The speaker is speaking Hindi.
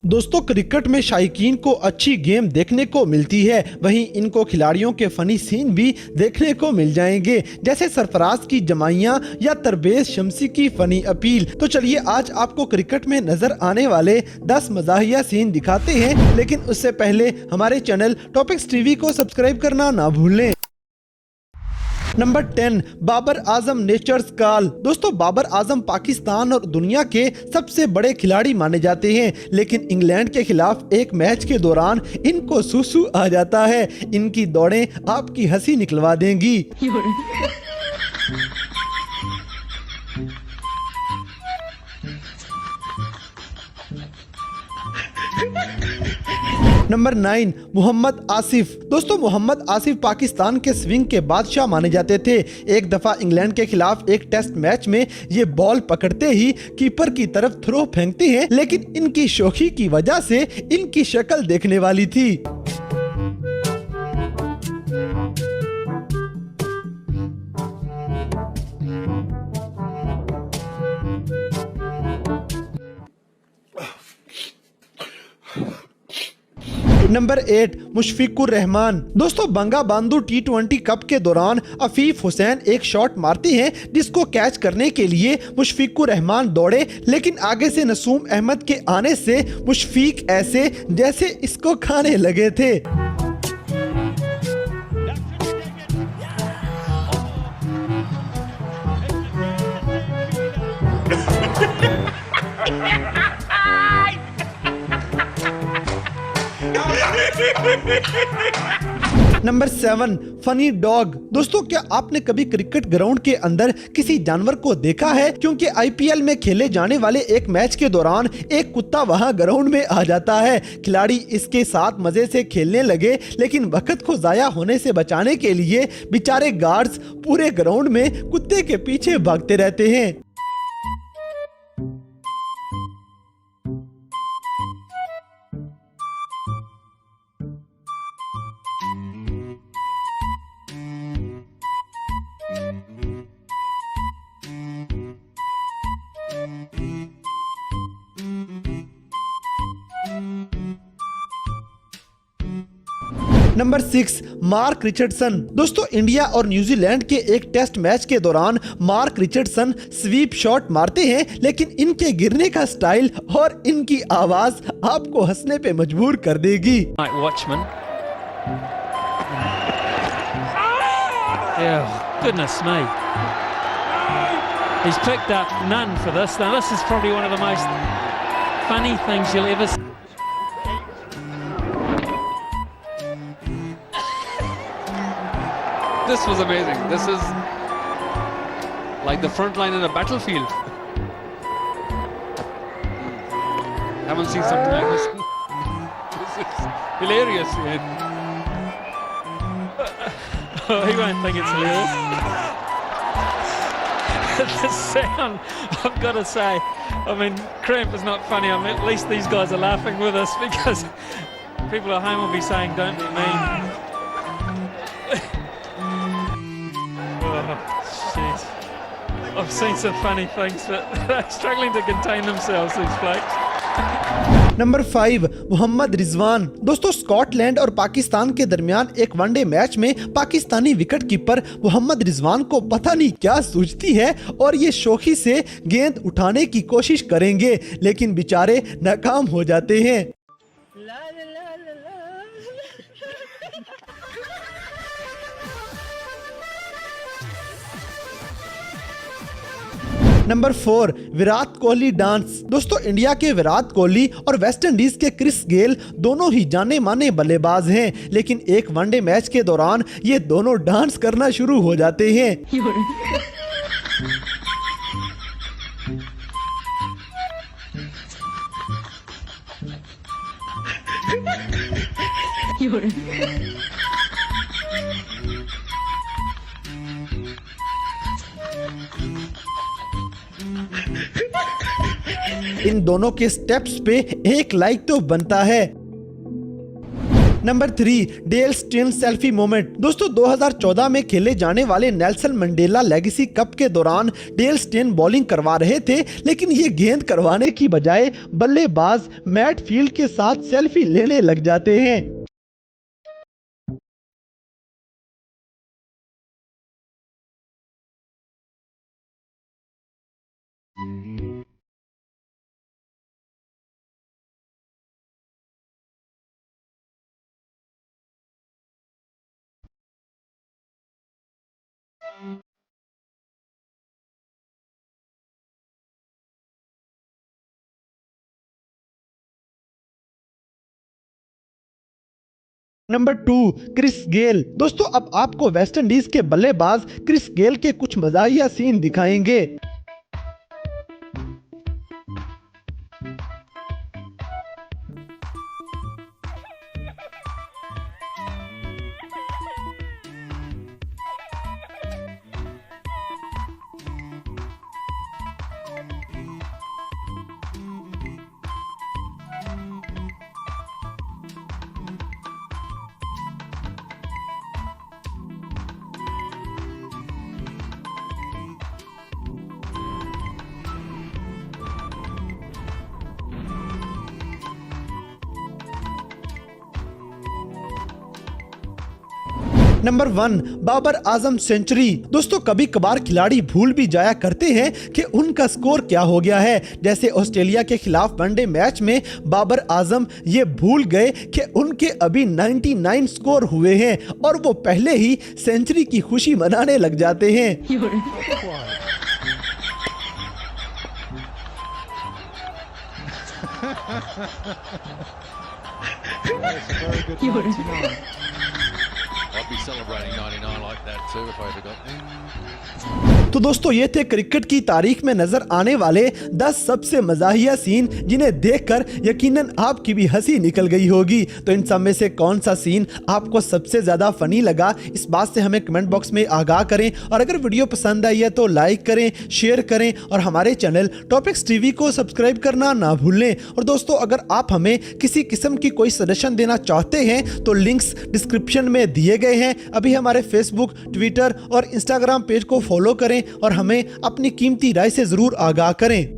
दोस्तों, क्रिकेट में शायकीन को अच्छी गेम देखने को मिलती है, वहीं इनको खिलाड़ियों के फनी सीन भी देखने को मिल जाएंगे, जैसे सरफराज की जमाइयां या तरबेज शमसी की फनी अपील। तो चलिए आज आपको क्रिकेट में नजर आने वाले 10 मज़ाहिया सीन दिखाते हैं, लेकिन उससे पहले हमारे चैनल टॉपिक्स टीवी को सब्सक्राइब करना ना भूलें। Number 10, Babar Azam nature's call. दोस्तों, बाबर आजम पाकिस्तान और दुनिया के सबसे बड़े खिलाड़ी माने जाते हैं, लेकिन इंग्लैंड के खिलाफ एक मैच के दौरान इनको सुसु आ जाता है। इनकी दौड़ें आपकी हंसी निकलवा देंगी। नंबर 9, मोहम्मद आसिफ। दोस्तों, मोहम्मद आसिफ पाकिस्तान के स्विंग के बादशाह माने जाते थे। एक दफा इंग्लैंड के खिलाफ एक टेस्ट मैच में ये बॉल पकड़ते ही कीपर की तरफ थ्रो फेंकते हैं, लेकिन इनकी शौखी की वजह से इनकी शक्ल देखने वाली थी। नंबर 8, मुशफिकुर रहमान। दोस्तों, बंगा बांधू T20 कप के दौरान अफीफ हुसैन एक शॉट मारते हैं, जिसको कैच करने के लिए मुशफिकुर रहमान दौड़े, लेकिन आगे से नसूम अहमद के आने से मुशफिक ऐसे जैसे इसको खाने लगे थे। Number 7, funny dog. दोस्तों, क्या आपने कभी क्रिकेट ग्राउंड के अंदर किसी जानवर को देखा है? क्योंकि IPL में खेले जाने वाले एक मैच के दौरान एक कुत्ता वहां ग्राउंड में आ जाता है। खिलाड़ी इसके साथ मजे से खेलने लगे, लेकिन वक्त को जाया होने से बचाने के लिए बेचारे गार्ड्स पूरे ग्राउंड में कुत्ते के पीछे भागते रहते हैं। Number 6, mark Richardson. दोस्तों, इंडिया और न्यूजीलैंड के एक टेस्ट मैच के दौरान मार्क रिचर्डसन स्वीप शॉट मारते हैं, लेकिन इनके गिरने का स्टाइल और इनकी आवाज आपको हंसने पे मजबूर कर देगी। Goodness me. He's picked up none for this. Now this is probably one of the most funny things you'll ever see. This was amazing. This is like the front line in a battlefield. Haven't seen something like this. This is hilarious. Oh, he won't think it's hilarious. The sound, I've got to say, I mean, cramp is not funny. I mean, at least these guys are laughing with us, because people at home will be saying, don't be mean. Oh, jeez. I've seen some funny things, but they're struggling to contain themselves, these blokes. Number 5, Mohammad Rizwan. दोस्तों, स्कॉटलैंड और पाकिस्तान के दरमियान एक वनडे मैच में पाकिस्तानी विकेट कीपर मोहम्मद रिजवान को पता नहीं क्या सूझती है और ये शौकी से गेंद उठाने की कोशिश करेंगे, लेकिन बेचारे नाकाम हो जाते हैं। Number 4, Virat Kohli dance. दोस्तों, इंडिया के विराट कोहली और वेस्ट इंडीज के क्रिस गेल दोनों ही जाने माने बल्लेबाज हैं, लेकिन एक वनडे मैच के दौरान ये दोनों डांस करना शुरू हो जाते हैं। इन दोनों के स्टेप्स पे एक लाइक तो बनता है। Number 3, Dale Steyn selfie moment. दोस्तों 2014 में खेले जाने वाले नेल्सन मंडेला लेगेसी कप के दौरान डेल स्टेन बॉलिंग करवा रहे थे, लेकिन ये गेंद करवाने की बजाय बल्लेबाज मैट फील्ड के साथ सेल्फी लेने लग जाते हैं। Number 2, Chris Gayle. दोस्तों अब आपको वेस्ट इंडीज के बल्लेबाज क्रिस गेल के कुछ मज़ाहिया सीन दिखाएंगे। Number 1, Babar Azam century. दोस्तों कभी कभार खिलाड़ी भूल भी जाया करते हैं कि उनका स्कोर क्या हो गया है। जैसे ऑस्ट्रेलिया के खिलाफ वनडे मैच में बाबर आजम ये भूल गए कि उनके अभी 99 स्कोर हुए हैं और वो पहले ही सेंचुरी की खुशी मनाने लग जाते हैं। I'd be celebrating 99 like that too if I ever got there. तो दोस्तों ये थे क्रिकेट की तारीख में नजर आने वाले 10 सबसे मज़ाहिया सीन, जिन्हें देखकर यकीनन आपकी भी हंसी निकल गई होगी। तो इन सब में से कौन सा सीन आपको सबसे ज़्यादा फ़नी लगा, इस बात से हमें कमेंट बॉक्स में आगाह करें। और अगर वीडियो पसंद आई है तो लाइक करें, शेयर करें और हमारे चैनल टॉपिक्स टीवी को सब्सक्राइब करना ना भूलें। और दोस्तों अगर आप हमें किसी किस्म की कोई सजेशन देना चाहते हैं तो लिंक्स डिस्क्रिप्शन में दिए गए हैं। अभी हमारे फेसबुक, ट्विटर और इंस्टाग्राम पेज को फॉलो करें और हमें अपनी कीमती राय से ज़रूर आगाह करें।